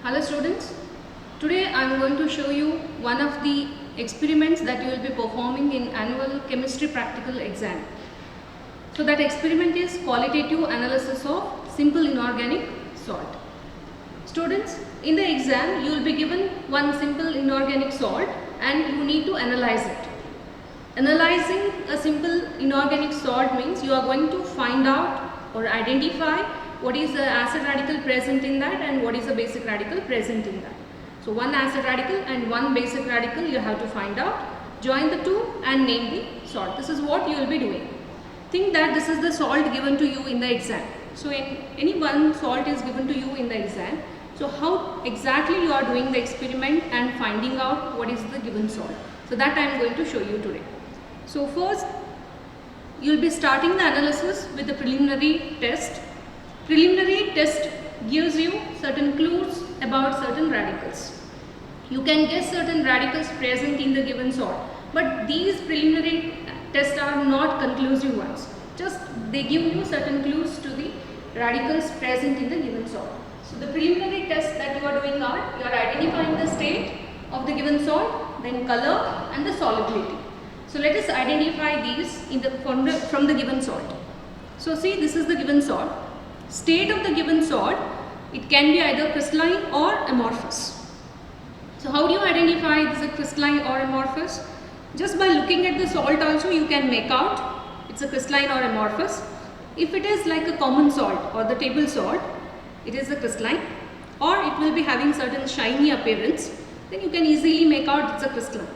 Hello students, today I am going to show you one of the experiments that you will be performing in annual chemistry practical exam. So that experiment is qualitative analysis of simple inorganic salt. Students, in the exam you will be given one simple inorganic salt and you need to analyze it. Analyzing a simple inorganic salt means you are going to find out or identify what is the acid radical present in that and what is the basic radical present in that. So one acid radical and one basic radical you have to find out, join the two and name the salt. This is what you will be doing. Think that this is the salt given to you in the exam. So in any one salt is given to you in the exam. So how exactly you are doing the experiment and finding out what is the given salt. So that I am going to show you today. So first you will be starting the analysis with the preliminary test. Preliminary test gives you certain clues about certain radicals. You can guess certain radicals present in the given salt, but these preliminary tests are not conclusive ones. Just they give you certain clues to the radicals present in the given salt. So the preliminary tests that you are doing are, you are identifying the state of the given salt, then color and the solubility. So let us identify these in the from the given salt. So see, this is the given salt. State of the given salt, it can be either crystalline or amorphous. So how do you identify this is crystalline or amorphous? Just by looking at the salt also you can make out it's a crystalline or amorphous. If it is like a common salt or the table salt, it is a crystalline, or it will be having certain shiny appearance, then you can easily make out it's a crystalline.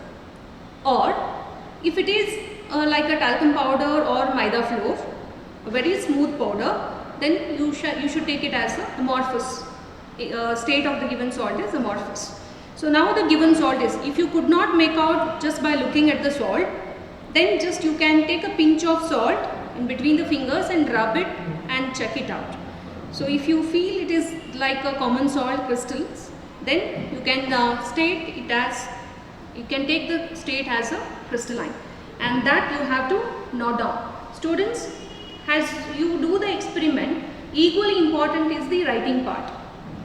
Or if it is like a talcum powder or maida flour, a very smooth powder, then you should take it as a amorphous. State of the given salt is amorphous. So now the given salt is, if you could not make out just by looking at the salt, then just you can take a pinch of salt in between the fingers and rub it and check it out. So if you feel it is like a common salt crystals, then you can state it as, you can take the state as a crystalline, and that you have to note down. Students, as you do the experiment, equally important is the writing part.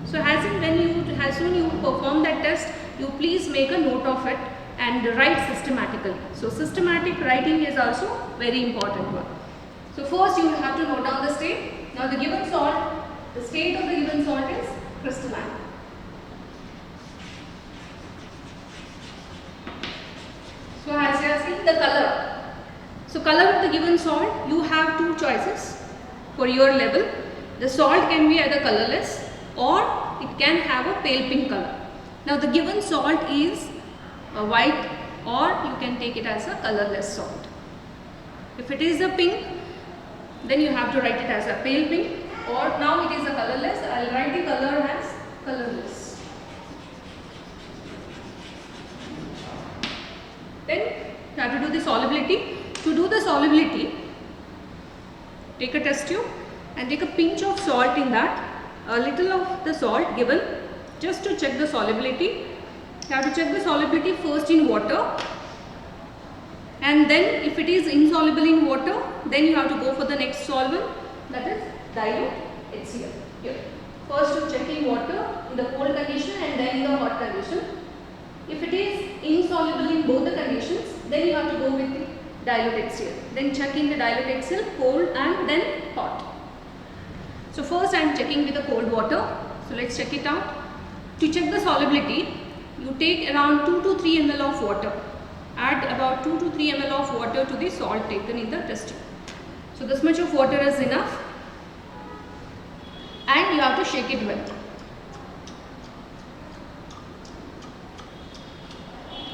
So as soon you perform that test, you please make a note of it and write systematically. So systematic writing is also very important one. So first you have to note down the state. Now the given salt, the state of the given salt is crystalline. So as you have seen, the color. So color of the given salt, you have two choices for your level. The salt can be either colorless or it can have a pale pink color. Now the given salt is a white, or you can take it as a colorless salt. If it is a pink, then you have to write it as a pale pink, or now it is a colorless, I will write the color as colorless. Then you have to do the solubility. To do the solubility, take a test tube and take a pinch of salt in that, a little of the salt given, just to check the solubility. You have to check the solubility first in water, and then if it is insoluble in water, then you have to go for the next solvent, that is dilute HCl. Here. First you check in water in the cold condition and then in the hot condition. If it is insoluble in both the conditions, then you have to go with the dilute HCl. Then check in the dilute HCl, cold and then hot. So first I am checking with the cold water. So let's check it out. To check the solubility, you take around 2 to 3 ml of water. Add about 2 to 3 ml of water to the salt taken in the test tube. So this much of water is enough, and you have to shake it well.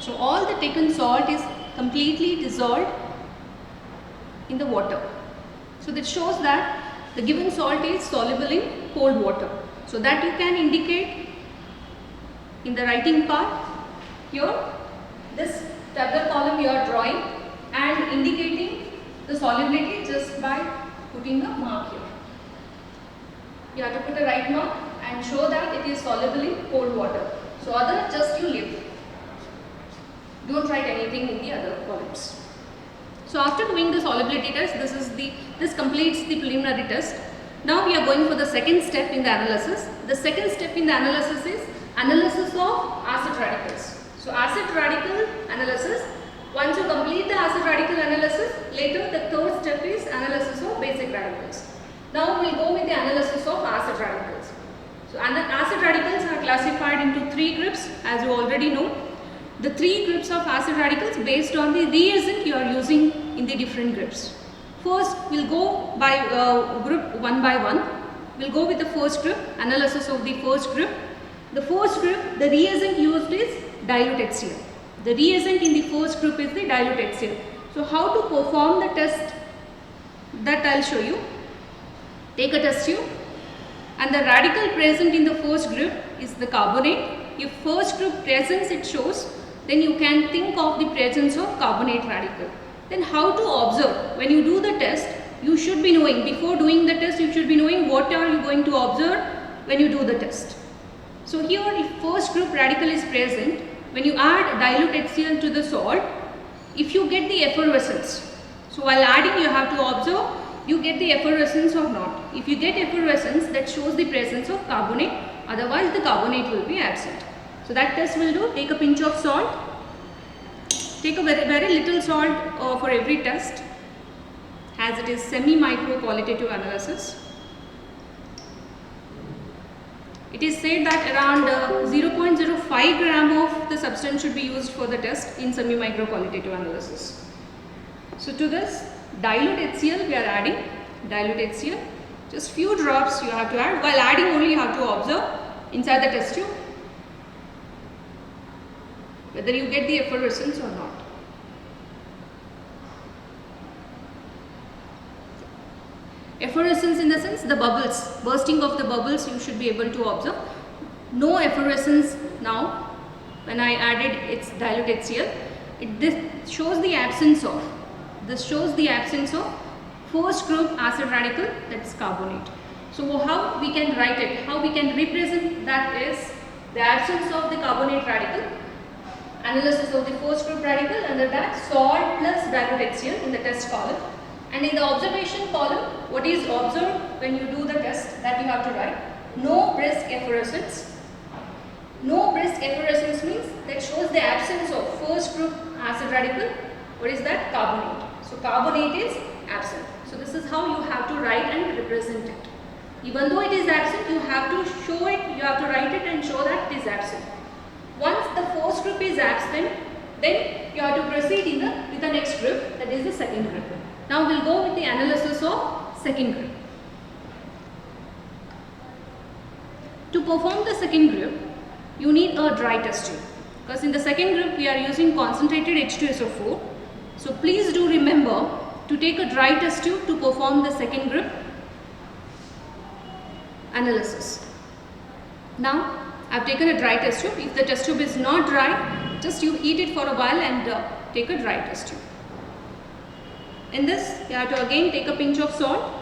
So all the taken salt is completely dissolved in the water. So that shows that the given salt is soluble in cold water. So that you can indicate in the writing part. Here, this tabular column you are drawing and indicating the solubility just by putting a mark here. You have to put a right mark and show that it is soluble in cold water. So other, just you leave. Don't write anything in the other columns. So after doing the solubility test, this completes the preliminary test. Now we are going for the second step in the analysis. The second step in the analysis is Analysis of acid radicals. So acid radical analysis. Once you complete the acid radical analysis, later the third step is analysis of basic radicals. Now we will go with the analysis of acid radicals. So acid radicals are classified into 3 groups, as you already know. The 3 groups of acid radicals based on the reagent you are using in the different groups. First, we will go by group one by one. We will go with the first group, analysis of the first group. The first group, the reagent used is dilute HCl. The reagent in the first group is the dilute HCl. So how to perform the test, that I will show you. Take a test tube, and the radical present in the first group is the carbonate. If first group presence it shows, then you can think of the presence of carbonate radical. Then how to observe? When you do the test, you should be knowing, before doing the test, you should be knowing what are you going to observe when you do the test. So here, if first group radical is present, when you add dilute HCl to the salt, if you get the effervescence, so while adding you have to observe, you get the effervescence or not. If you get effervescence, that shows the presence of carbonate, otherwise the carbonate will be absent. So that test will do. Take a pinch of salt. Take a very little salt for every test, as it is semi-micro qualitative analysis. It is said that around 0.05 gram of the substance should be used for the test in semi-micro qualitative analysis. So to this dilute HCl we are adding, dilute HCl, just few drops you have to add. While adding only you have to observe inside the test tube whether you get the effervescence or not. Effervescence in the sense the bubbles, bursting of the bubbles you should be able to observe. No effervescence now when I added its dilute HCl. This shows the absence of first group acid radical, that is carbonate. So how we can write it, how we can represent that is the absence of the carbonate radical, analysis of the first group radical, under that salt plus dilute HCl in the test column. And in the observation column, what is observed when you do the test, that you have to write. No brisk effervescence. No brisk effervescence means that shows the absence of first group acid radical. What is that? Carbonate. So carbonate is absent. So this is how you have to write and represent it. Even though it is absent, you have to show it, you have to write it and show that it is absent. Once the first group is absent, then you have to proceed with the next group, that is the second group. Now we will go with the analysis of second group. To perform the second group, you need a dry test tube, because in the second group we are using concentrated H2SO4. So please do remember to take a dry test tube to perform the second group analysis. Now I have taken a dry test tube. If the test tube is not dry, just you heat it for a while and take a dry test tube. In this, you have to again take a pinch of salt.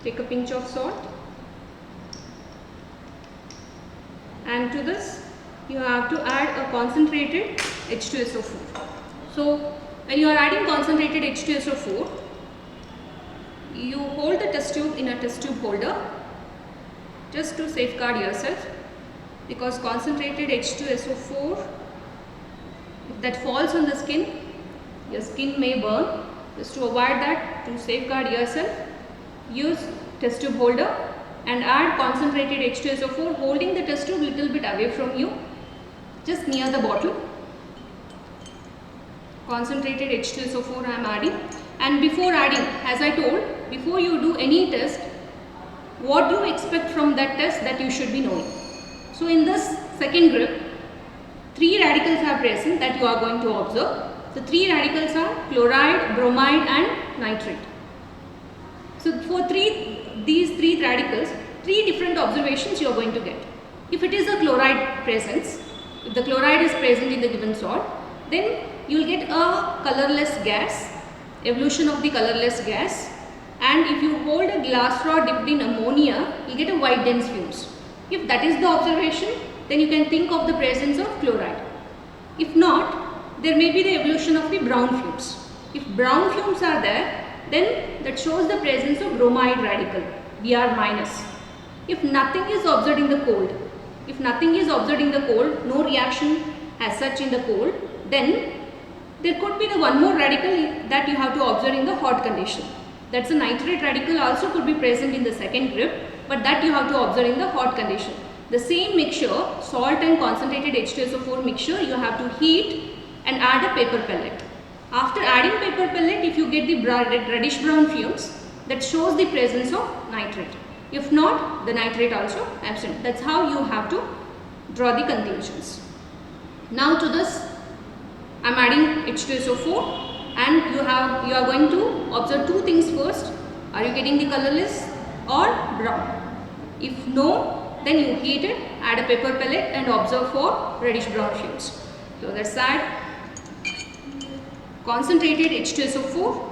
Take a pinch of salt. And to this, you have to add a concentrated H2SO4. So, when you are adding concentrated H2SO4, you hold the test tube in a test tube holder just to safeguard yourself, because concentrated H2SO4, if that falls on the skin, your skin may burn. Just to avoid that, to safeguard yourself, use test tube holder and add concentrated H2SO4, holding the test tube little bit away from you, just near the bottle. Concentrated H2SO4 I am adding. And before adding, as I told, before you do any test, what do you expect from that test, that you should be knowing. So in this second group, 3 radicals are present that you are going to observe. The 3 radicals are chloride, bromide and nitrate. So for these 3 radicals, 3 different observations you are going to get. If it is a chloride presence, if the chloride is present in the given salt, then you will get a colorless gas, evolution of the colorless gas. And if you hold a glass rod dipped in ammonia, you get a white dense fumes. If that is the observation, then you can think of the presence of chloride. If not, there may be the evolution of the brown fumes. If brown fumes are there, then that shows the presence of bromide radical, Br minus. If nothing is observed in the cold, no reaction as such in the cold, then there could be the one more radical that you have to observe in the hot condition. That's a nitrate radical also could be present in the second group, but that you have to observe in the hot condition. The same mixture, salt and concentrated H2SO4 mixture, you have to heat and add a paper pellet. After adding paper pellet, if you get the reddish brown fumes, that shows the presence of nitrate. If not, the nitrate also absent. That's how you have to draw the conclusions. Now to this, I am adding H2SO4 and you are going to observe two things first. Are you getting the colorless or brown? If no, then you heat it, add a paper pellet and observe for reddish brown fumes. So let's add concentrated H2SO4,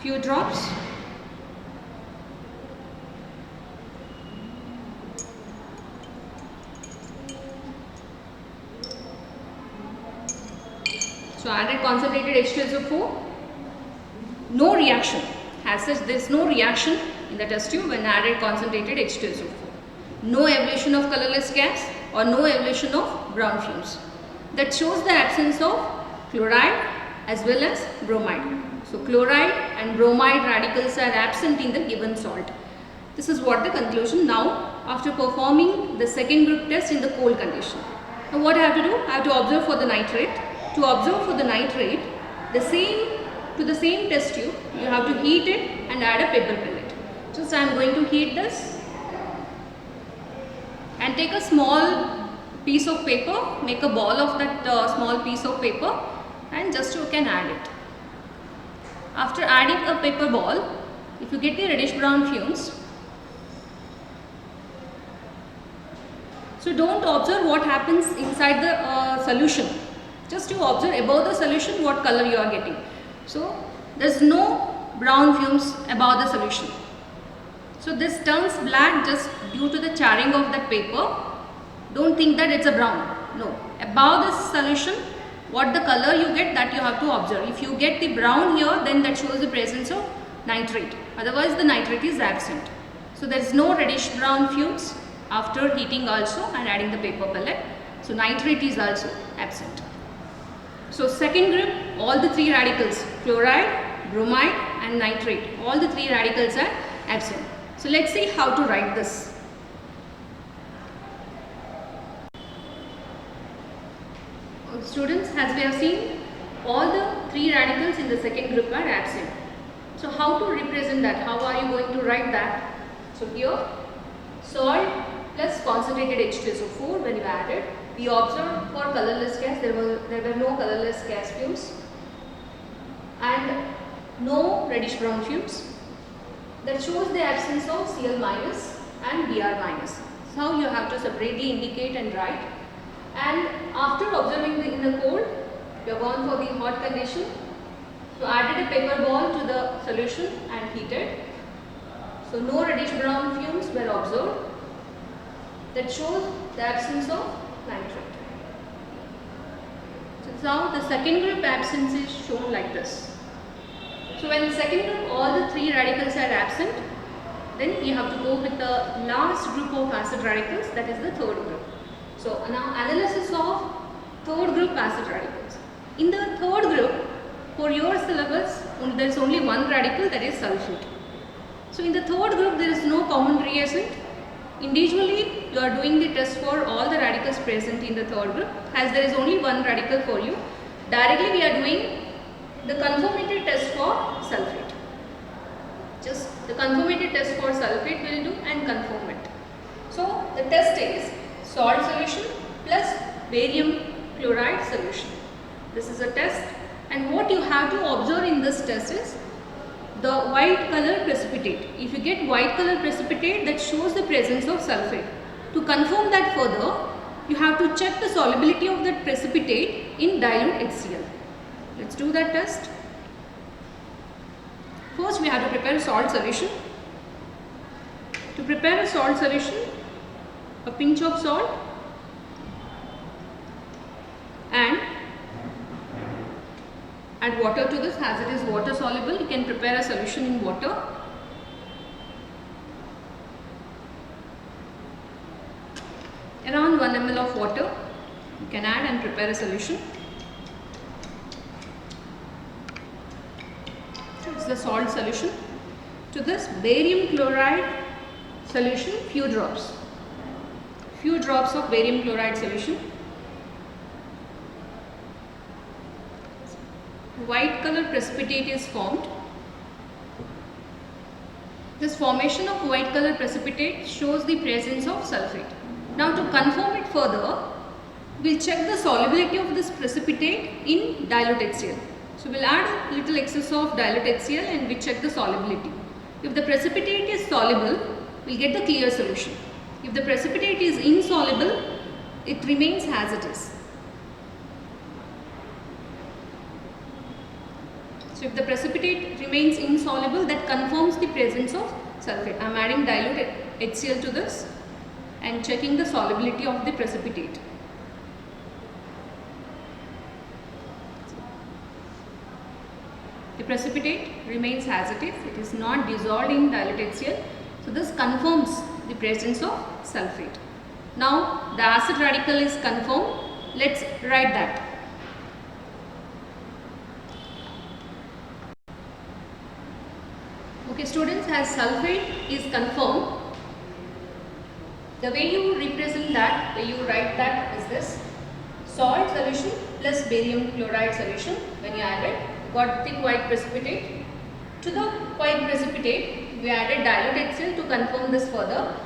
few drops. So added concentrated H2SO4, no reaction. As such, there is no reaction in the test tube when added concentrated H2SO4. No evolution of colorless gas or no evolution of brown fumes. That shows the absence of chloride as well as bromide. So chloride and bromide radicals are absent in the given salt. This is what the conclusion. Now after performing the second group test in the cold condition. Now what I have to do? I have to observe for the nitrate. To observe for the nitrate, to the same test tube, you have to heat it and add a paper pellet. Just I am going to heat this and take a small piece of paper, make a ball of that small piece of paper and just you can add it. After adding a paper ball, if you get the reddish brown fumes, so don't observe what happens inside the solution. Just you observe above the solution what color you are getting. So there is no brown fumes above the solution. So this turns black just due to the charring of that paper. Don't think that it's a brown. No. Above the solution, what the color you get, that you have to observe. If you get the brown here, then that shows the presence of nitrate. Otherwise the nitrate is absent. So there is no reddish brown fumes after heating also and adding the paper pellet. So nitrate is also absent. So second group, all the three radicals, chloride, bromide and nitrate, all the three radicals are absent. So let's see how to write this. Students, as we have seen, all the three radicals in the second group are absent. So how to represent that? How are you going to write that? So here, salt plus concentrated H2SO4 when you add it. We observed for colorless gas, there were no colorless gas fumes and no reddish brown fumes. That shows the absence of Cl- and Br-. So you have to separately indicate and write. And after observing in the cold, you have gone for the hot condition. So added a paper ball to the solution and heated. So no reddish brown fumes were observed. That shows the absence of nitrate. So now the second group absence is shown like this. So when the second group all the three radicals are absent, then you have to go with the last group of acid radicals, that is the third group. So now analysis of third group acid radicals. In the third group, for your syllabus, there is only one radical, that is sulfate. So in the third group there is no common reagent. Individually you are doing the test for all the radicals present in the third group, as there is only one radical for you. Directly we are doing the conformative test for sulfate. Just the conformative test for sulfate we will do and conform it. So the test is salt solution plus barium chloride solution. This is a test, and what you have to observe in this test is the white color precipitate. If you get white color precipitate, that shows the presence of sulfate. To confirm that further, you have to check the solubility of that precipitate in dilute HCl. Let's do that test. First we have to prepare a salt solution. To prepare a salt solution, a pinch of salt and add water to this. As it is water soluble, you can prepare a solution in water. around 1 ml of water. You can add and prepare a solution. It's the salt solution. To this barium chloride solution, few drops of barium chloride solution. White color precipitate is formed. This formation of white color precipitate shows the presence of sulfate. Now to confirm it further, we'll check the solubility of this precipitate in dilute HCl. So we'll add a little excess of dilute HCl and we check the solubility. If the precipitate is soluble, we'll get the clear solution. If the precipitate is insoluble, it remains as it is. So if the precipitate remains insoluble, that confirms the presence of sulfate. I am adding dilute HCl to this and checking the solubility of the precipitate. The precipitate remains as it is not dissolved in dilute HCl. So this confirms the presence of sulfate. Now the acid radical is confirmed. Let's write that. Okay students, as sulfate is confirmed, the way you represent that, way you write that is this: salt solution plus barium chloride solution. When you add it, got thick white precipitate. To the white precipitate, we added dilute HCl to confirm this further.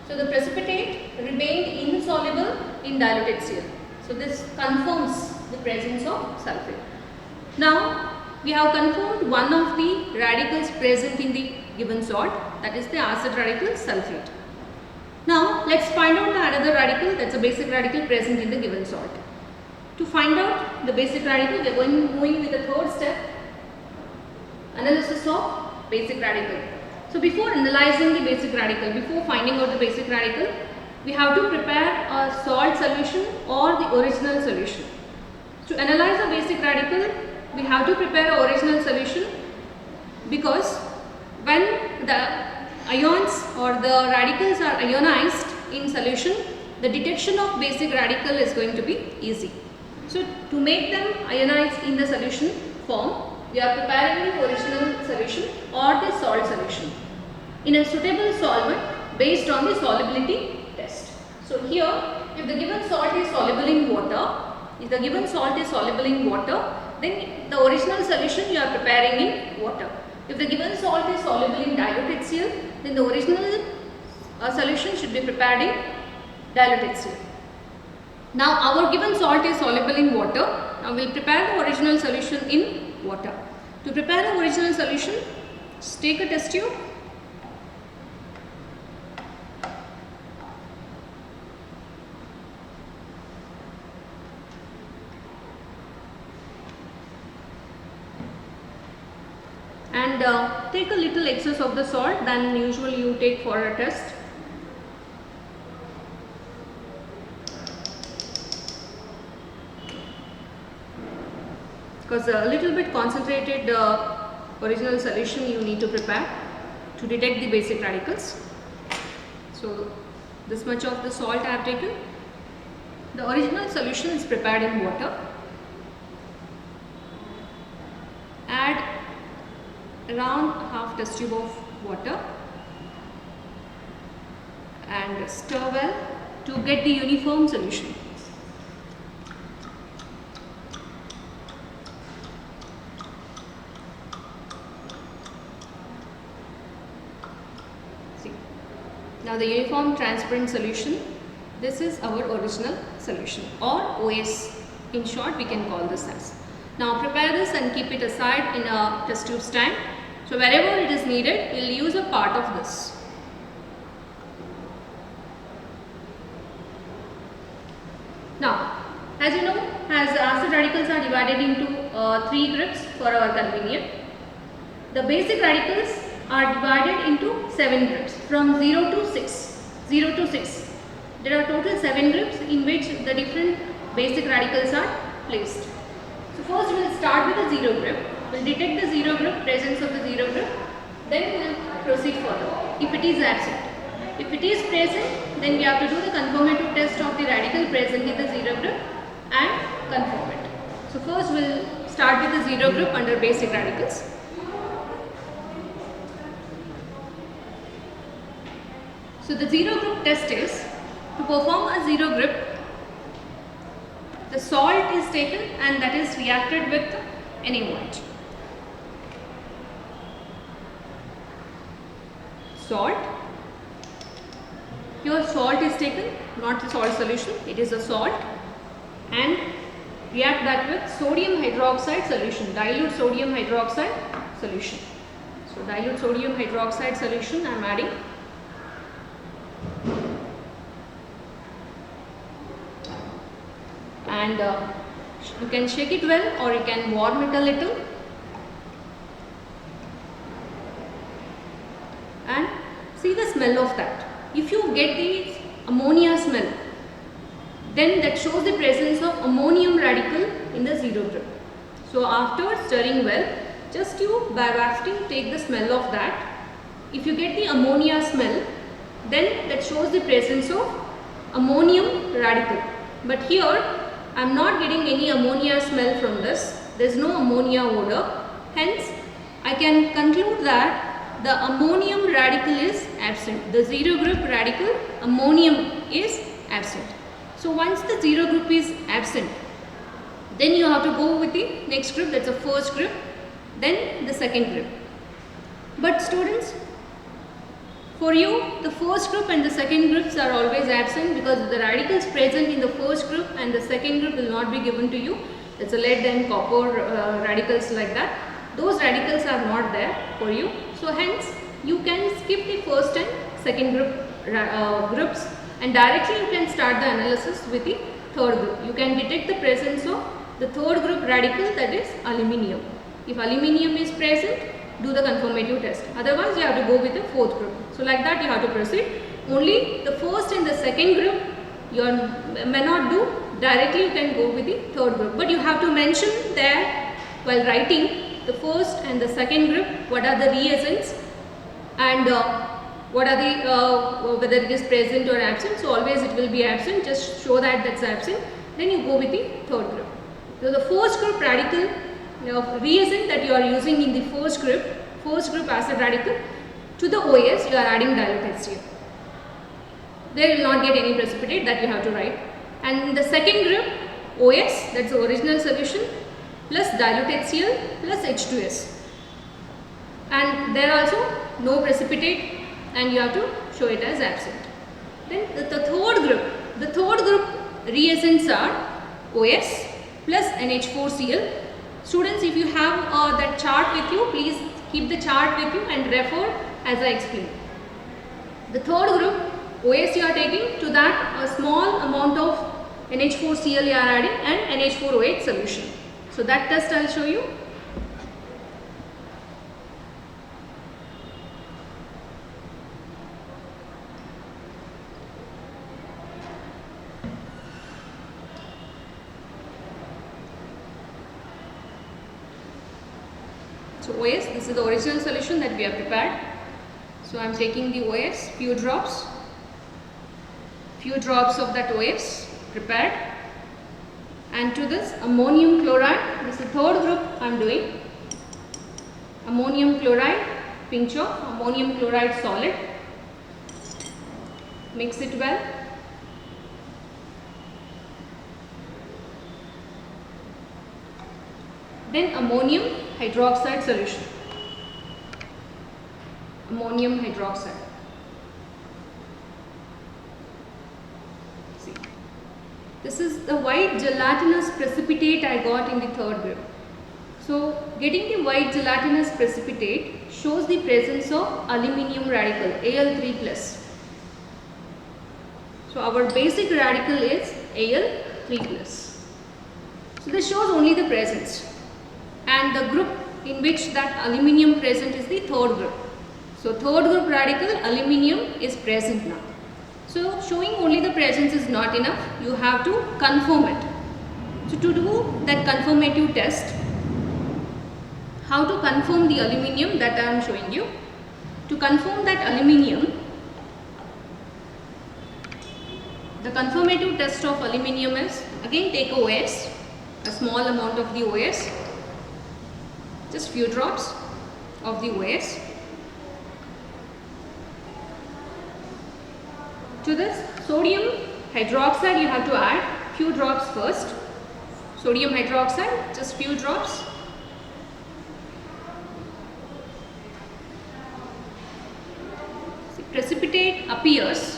So the precipitate remained insoluble in dilute HCl. So this confirms the presence of sulfate. Now we have confirmed one of the radicals present in the given salt, that is the acid radical sulfate. Now let's find out the another radical, that's a basic radical present in the given salt. To find out the basic radical, we are moving with the third step, analysis of basic radical. So before analyzing the basic radical, before finding out the basic radical, we have to prepare a salt solution or the original solution. To analyze the basic radical, we have to prepare an original solution, because when the ions or the radicals are ionized in solution, the detection of basic radical is going to be easy. So to make them ionized in the solution form, we are preparing the original solution or the salt solution in a suitable solvent based on the solubility test. So here, if the given salt is soluble in water, then the original solution you are preparing in water. If the given salt is soluble in dilute HCl, then the original solution should be prepared in dilute HCl. Now our given salt is soluble in water. Now we will prepare the original solution in water. To prepare the original solution, just take a test tube. And take a little excess of the salt than usually you take for a test. Because a little bit concentrated original solution you need to prepare to detect the basic radicals. So this much of the salt I have taken. The original solution is prepared in water. Add around half test tube of water and stir well to get the uniform solution. See, now the uniform transparent solution, this is our original solution or OS, in short we can call this as. Now prepare this and keep it aside in a test tube stand. So wherever it is needed, we will use a part of this. Now, as you know, as acid radicals are divided into 3 groups for our convenience, the basic radicals are divided into 7 groups from 0 to 6. 0 to 6. There are total 7 groups in which the different basic radicals are placed. So first we will start with the 0 group. We will detect the 0 group, presence of the 0 group, then we will proceed further if it is absent. If it is present, then we have to do the conformative test of the radical present in the zero group and confirm it. So first we will start with the zero group under basic radicals. So the zero group test is, to perform a zero group, the salt is taken and that is reacted with NaOH. Salt. Here salt is taken, not the salt solution, it is a salt, and react that with sodium hydroxide solution, dilute sodium hydroxide solution. So dilute sodium hydroxide solution I am adding. And you can shake it well or you can warm it a little. And see the smell of that. If you get the ammonia smell, then that shows the presence of ammonium radical in the zero group. So after stirring well, just you by wafting take the smell of that. If you get the ammonia smell, then that shows the presence of ammonium radical. But here I am not getting any ammonia smell from this. There is no ammonia odor. Hence, I can conclude that the ammonium radical is absent. The zero group radical ammonium is absent. So once the zero group is absent, then you have to go with the next group, that's the first group, then the second group. But students, for you, the first group and the second groups are always absent because the radicals present in the first group and the second group will not be given to you. It's a lead and copper radicals like that. Those radicals are not there for you. So hence, you can skip the first and second group groups and directly you can start the analysis with the third group. You can detect the presence of the third group radical, that is aluminium. If aluminium is present, do the conformative test. Otherwise, you have to go with the fourth group. So like that you have to proceed. Only the first and the second group you may not do. Directly you can go with the third group. But you have to mention there while writing the first and the second group, what are the reagents and what are the whether it is present or absent. So always it will be absent, just show that that's absent. Then you go with the third group. So the first group radical reagent that you are using in the first group acid radical, to the OS you are adding dilute HCl. There will not get any precipitate, that you have to write. And in the second group, OS, that's the original solution, plus dilute HCl plus H2S. And there also no precipitate and you have to show it as absent. Then the third group reagents are OS plus NH4Cl. Students, if you have that chart with you, please keep the chart with you and refer as I explain. The third group, OS you are taking, to that a small amount of NH4Cl you are adding and NH4OH solution. So that test I will show you. So OS, this is the original solution that we have prepared. So I am taking the OS, few drops of that OS prepared, and to this ammonium chloride, this is the third group I am doing. Ammonium chloride, pinch of ammonium chloride solid, mix it well. Then ammonium hydroxide solution. Ammonium hydroxide. See, this is the white gelatinous precipitate I got in the third group. So, getting the white gelatinous precipitate shows the presence of aluminium radical Al3+. So, our basic radical is Al3+. So, this shows only the presence. And the group in which that aluminium present is the third group. So third group radical aluminium is present now. So showing only the presence is not enough, you have to confirm it. So to do that confirmative test, how to confirm the aluminium, that I am showing you. To confirm that aluminium, The confirmative test of aluminium is, again take OS, a small amount of the OS, just few drops of the OS. To this sodium hydroxide you have to add few drops first. Sodium hydroxide, just few drops. See, precipitate appears,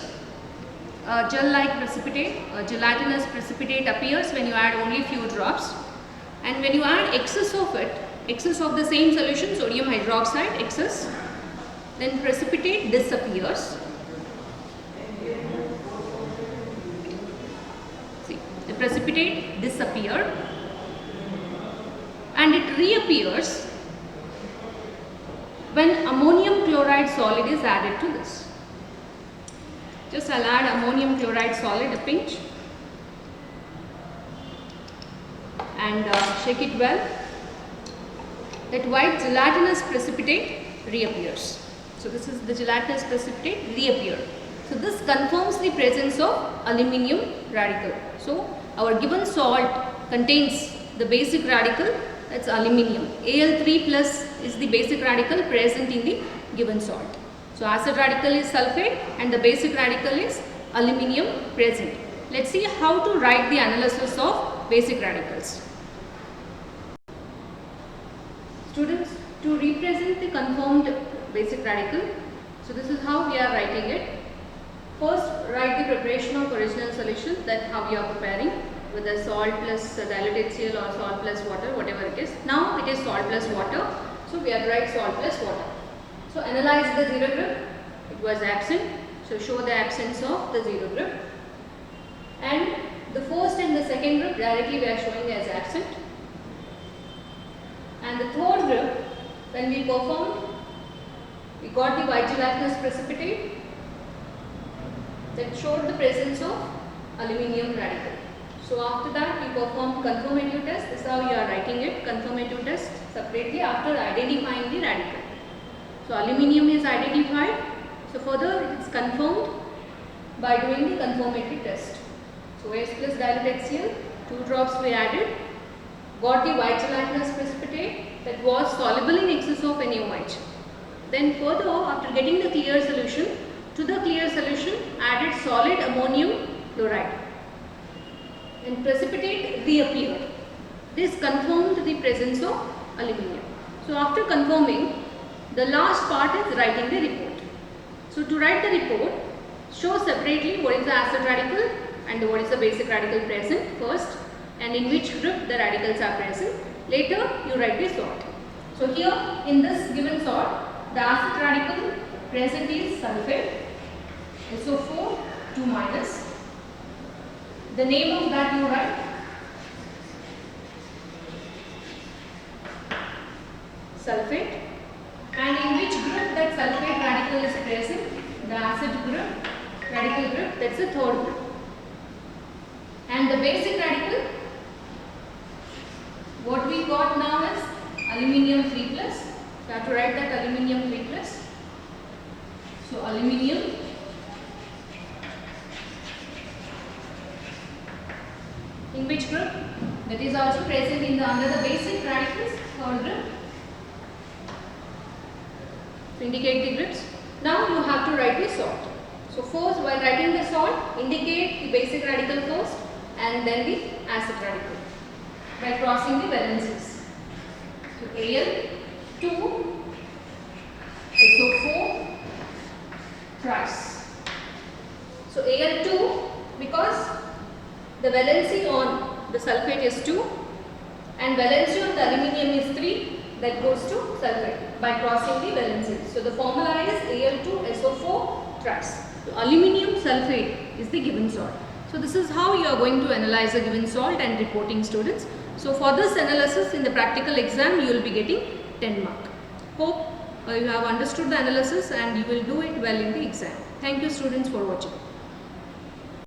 gel-like precipitate, gelatinous precipitate appears when you add only few drops, and when you add excess of it, excess of the same solution, sodium hydroxide excess, then precipitate disappears. See, the precipitate disappear and it reappears when ammonium chloride solid is added to this. Just I'll add ammonium chloride solid, a pinch, and shake it well. That white gelatinous precipitate reappears. So this is the gelatinous precipitate reappear. So this confirms the presence of aluminium radical. So our given salt contains the basic radical, that's aluminium. Al3 plus is the basic radical present in the given salt. So acid radical is sulfate and the basic radical is aluminium present. Let's see how to write the analysis of basic radicals. Students, to represent the confirmed basic radical, so this is how we are writing it. First, write the preparation of original solution, that how we are preparing, whether salt plus dilute HCl or salt plus water, whatever it is. Now it is salt plus water, so we have to write salt plus water. So analyze the zero group, it was absent, so show the absence of the zero group. And the first and the second group directly we are showing as absent. And the third group, when we performed, we got the white gelatinous precipitate that showed the presence of aluminium radical. So after that we performed confirmative test. This is how you are writing it, confirmative test separately after identifying the radical. So aluminium is identified. So further it is confirmed by doing the confirmatory test. So S plus dilute HCl, 2 drops we added, got the white gelatinous precipitate that was soluble in excess of NaOH. Then further, after getting the clear solution, to the clear solution added solid ammonium chloride and precipitate reappeared. This confirmed the presence of aluminium. So after confirming, the last part is writing the report. So to write the report, show separately what is the acid radical and what is the basic radical present first, and in which group the radicals are present. Later you write the salt. So here in this given salt, the acid radical present is sulfate, SO4 2 minus. The name of that you write, sulfate, and in which group that sulfate radical is present, the acid group, radical group, that's the third group. And the basic radical, what we got now is aluminium 3 plus. So I have to write that aluminium 3 plus. So aluminium in which group? That is also present in the under the basic radicals, third group. So indicate the groups. Now you have to write the salt. So first, while writing the salt, indicate the basic radical first and then the acid radical by crossing the valencies. So Al2, SO4 thrice. So Al2, because the valency on the sulfate is 2 and valency on the aluminium is 3, that goes to sulfate by crossing the valencies. So the formula is Al2SO4 thrice. So aluminium sulfate is the given salt. So this is how you are going to analyze a given salt and reporting, students. So for this analysis in the practical exam you will be getting 10 mark. Hope you have understood the analysis and you will do it well in the exam. Thank you, students, for watching.